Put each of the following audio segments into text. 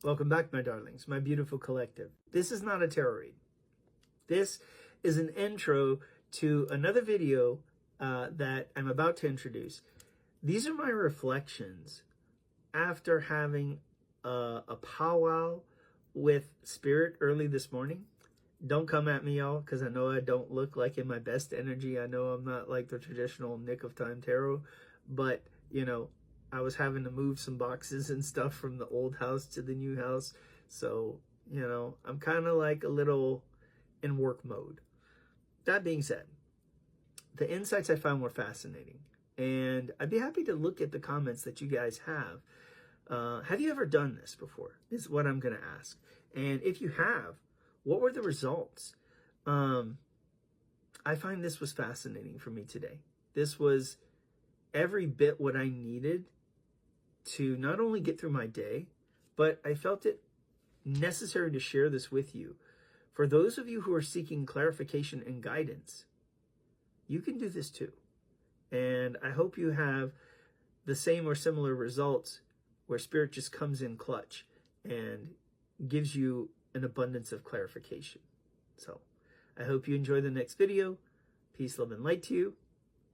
Welcome back, my darlings, my beautiful collective. This is not a tarot read. This is an intro to another video that I'm about to introduce. These are my reflections after having a powwow with Spirit early this morning. Don't come at me, y'all, because I know I don't look like in my best energy. I know I'm not like the traditional Nick of Time tarot, but, you know, I was having to move some boxes and stuff from the old house to the new house. So, you know, I'm kind of like a little in work mode. That being said, the insights I found were fascinating. And I'd be happy to look at the comments that you guys have. Have you ever done this before? Is what I'm going to ask. And if you have, what were the results? I find this was fascinating for me today. This was every bit what I needed to not only get through my day, but I felt it necessary to share this with you. For those of you who are seeking clarification and guidance, you can do this too. And I hope you have the same or similar results where Spirit just comes in clutch and gives you an abundance of clarification. So I hope you enjoy the next video. Peace, love, and light to you.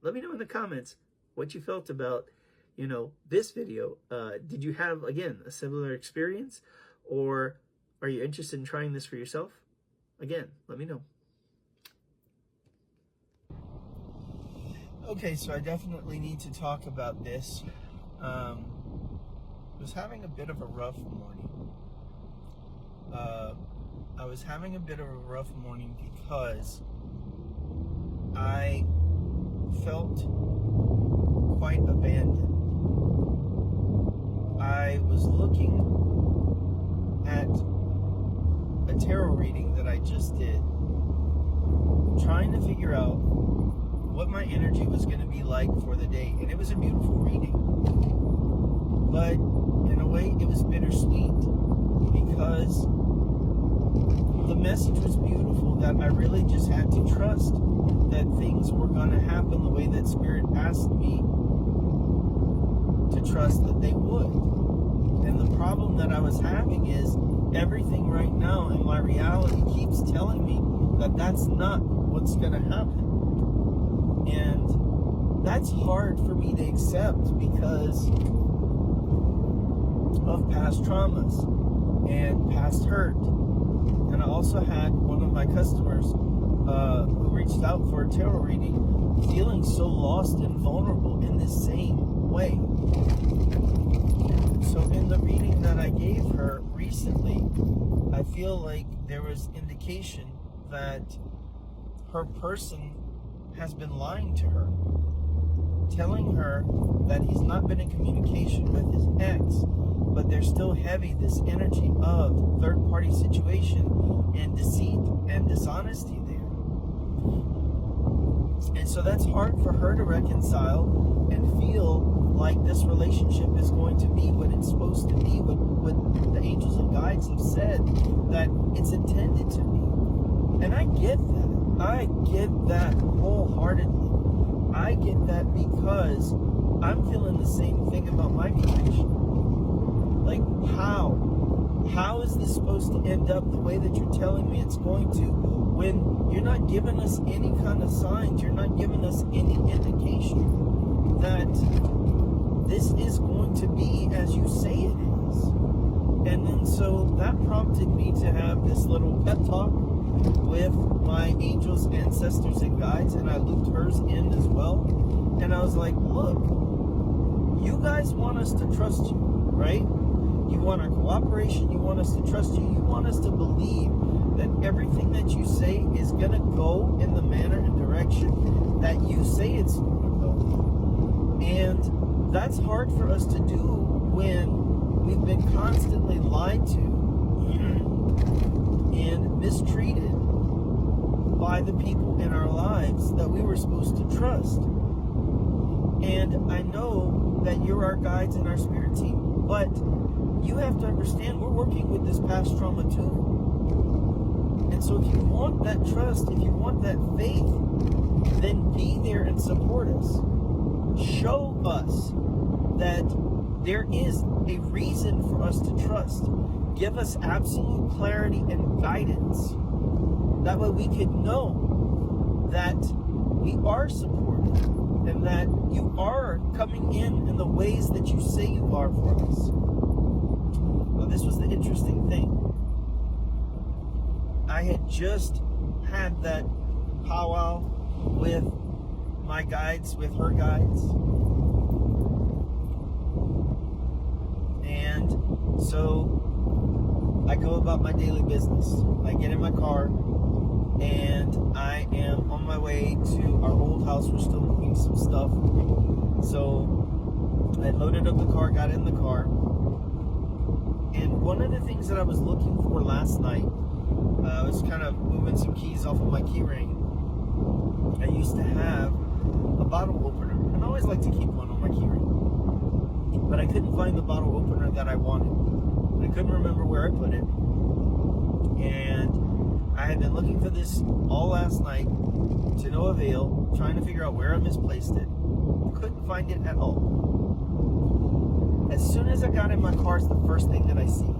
Let me know in the comments what you felt about, you know, this video. Did you have, again, a similar experience, or are you interested in trying this for yourself? Again, let me know. Okay, so I definitely need to talk about this. I was having a bit of a rough morning. Because I felt quite abandoned. I was looking at a tarot reading that I just did, trying to figure out what my energy was going to be like for the day. And it was a beautiful reading. But in a way, it was bittersweet because the message was beautiful, that I really just had to trust that things were going to happen the way that Spirit asked me to trust that they would. And the problem that I was having is everything right now in my reality keeps telling me that that's not what's going to happen. And that's hard for me to accept because of past traumas and past hurt. And I also had one of my customers who reached out for a tarot reading feeling so lost and vulnerable in this same way. So in the reading that I gave her recently, I feel like there was indication that her person has been lying to her, telling her that he's not been in communication with his ex, but there's still heavy this energy of third-party situation and deceit and dishonesty there. And so that's hard for her to reconcile and feel like this relationship is going to be what it's supposed to be, what the angels and guides have said that it's intended to be. And I get that. I get that wholeheartedly. I get that because I'm feeling the same thing about my connection. Like, how is this supposed to end up the way that you're telling me it's going to, when you're not giving us any kind of signs, you're not giving us any indication that this is going to be as you say it is. And then so that prompted me to have this little pep talk with my angels, ancestors, and guides, and I looped hers in as well. And I was like, look, you guys want us to trust you, right? You want our cooperation, you want us to trust you, you want us to believe that everything that you say is going to go in the manner and direction that you say it's going to go. And that's hard for us to do when we've been constantly lied to and mistreated by the people in our lives that we were supposed to trust. And I know that you're our guides and our spirit team, but you have to understand we're working with this past trauma too. And so if you want that trust, if you want that faith, then be there and support us. Show us that there is a reason for us to trust. Give us absolute clarity and guidance. That way we can know that we are supported and that you are coming in the ways that you say you are for us. Well, this was the interesting thing. I had just had that powwow with my guides, with her guides. And so I go about my daily business. I get in my car and I am on my way to our old house. We're still moving some stuff. So I loaded up the car, got in the car. And one of the things that I was looking for last night, I was kind of moving some keys off of my key ring. I used to have a bottle opener, and I always like to keep one on my key ring. But I couldn't find the bottle opener that I wanted. I couldn't remember where I put it. And I had been looking for this all last night to no avail, trying to figure out where I misplaced it. Couldn't find it at all. As soon as I got in my car, it's the first thing that I see.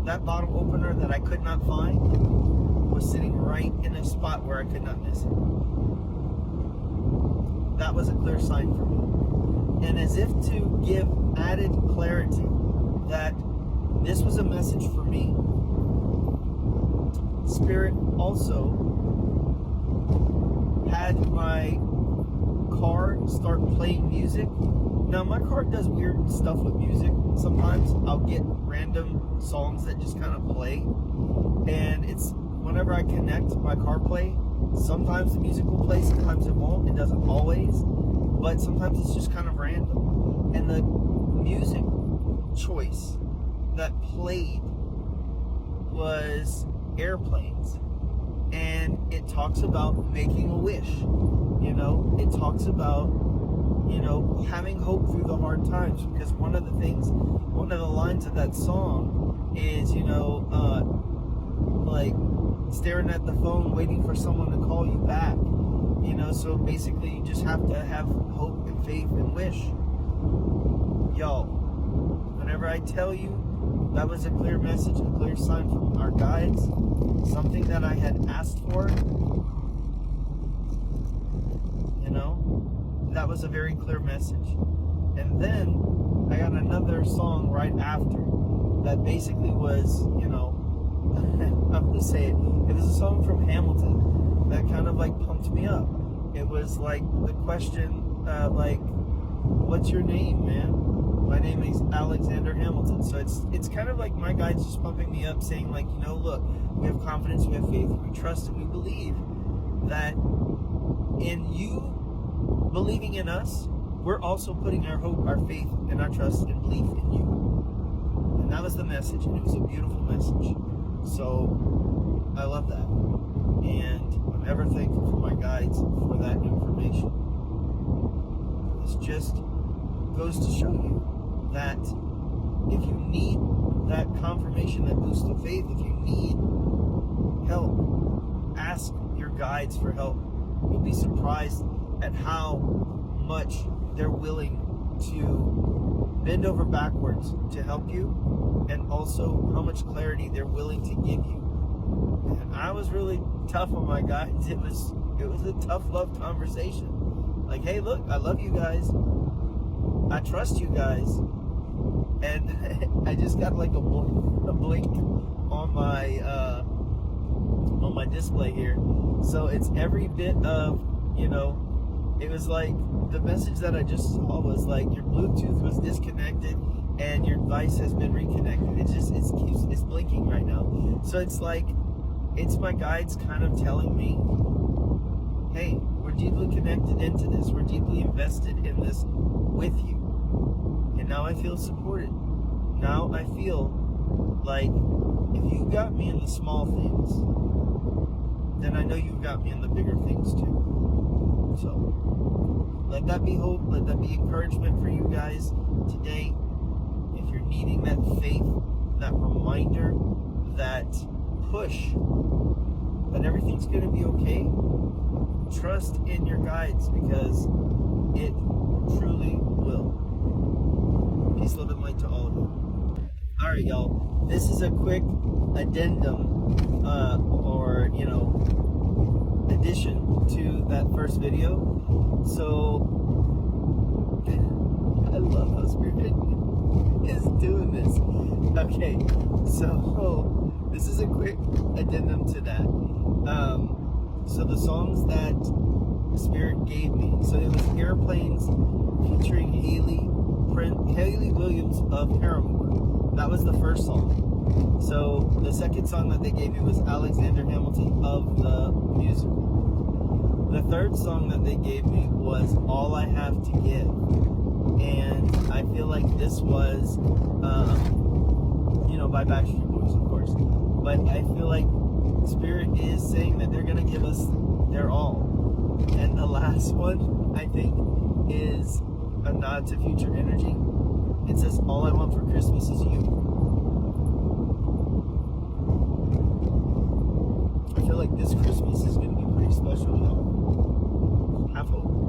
That bottle opener that I could not find was sitting right in a spot where I could not miss it. That was a clear sign for me. And as if to give added clarity that this was a message for me, Spirit also had my car start playing music. Now, my car does weird stuff with music. Sometimes I'll get random songs that just kind of play. And it's whenever I connect my CarPlay, sometimes the music will play, sometimes it won't. It doesn't always. But sometimes it's just kind of random. And the music choice that played was Airplanes. And it talks about making a wish. You know, it talks about, you know, having hope through the hard times, because one of the lines of that song is, you know, like staring at the phone waiting for someone to call you back, you know. So basically you just have to have hope and faith and wish. Y'all, whenever I tell you that was a clear message, a clear sign from our guides, something that I had asked for, you know, that was a very clear message. And then I got another song right after that basically was, you know, I'm gonna say it. It was a song from Hamilton that kind of like pumped me up. It was like the question, like, what's your name, man? My name is Alexander Hamilton. So it's kind of like my guides just pumping me up, saying like, you know, look, we have confidence, we have faith, we trust, and we believe that in you believing in us, we're also putting our hope, our faith, and our trust and belief in you. And that was the message, and it was a beautiful message. So I love that. And I'm ever thankful for my guides for that information. This just goes to show you that if you need that confirmation, that boost of faith, if you need help, ask your guides for help. You'll be surprised at how much they're willing to bend over backwards to help you, and also how much clarity they're willing to give you. And I was really tough on my guides. It was a tough love conversation. Like, hey, look, I love you guys. I trust you guys. And I just got like a blink on my display here. So it's every bit of, you know, it was like the message that I just saw was like your Bluetooth was disconnected and your device has been reconnected. It's blinking right now. So it's like, it's my guides kind of telling me, hey, we're deeply connected into this. We're deeply invested in this with you. And now I feel supported. Now I feel like if you got me in the small things, then I know you've got me in the bigger things too. So let that be hope. Let that be encouragement for you guys today. If you're needing that faith, that reminder, that push that everything's going to be okay, trust in your guides, because it truly will. Peace, love, and light to all of you. All right, y'all. This is a quick addendum, or addition to that first video. So I love how Spirit is doing this. Okay, so this is a quick addendum to that. So the songs that Spirit gave me. So it was Airplanes featuring Haley Williams of Paramore. That was the first song. So the second song that they gave me was Alexander Hamilton of the musical. The third song that they gave me was All I Have to Give. And I feel like this was, by Backstreet Boys, of course. But I feel like Spirit is saying that they're going to give us their all. And the last one, I think, is a nod to Future Energy. It says, all I want for Christmas is you. I feel like this Christmas is going to be pretty special, y'all. Have hope.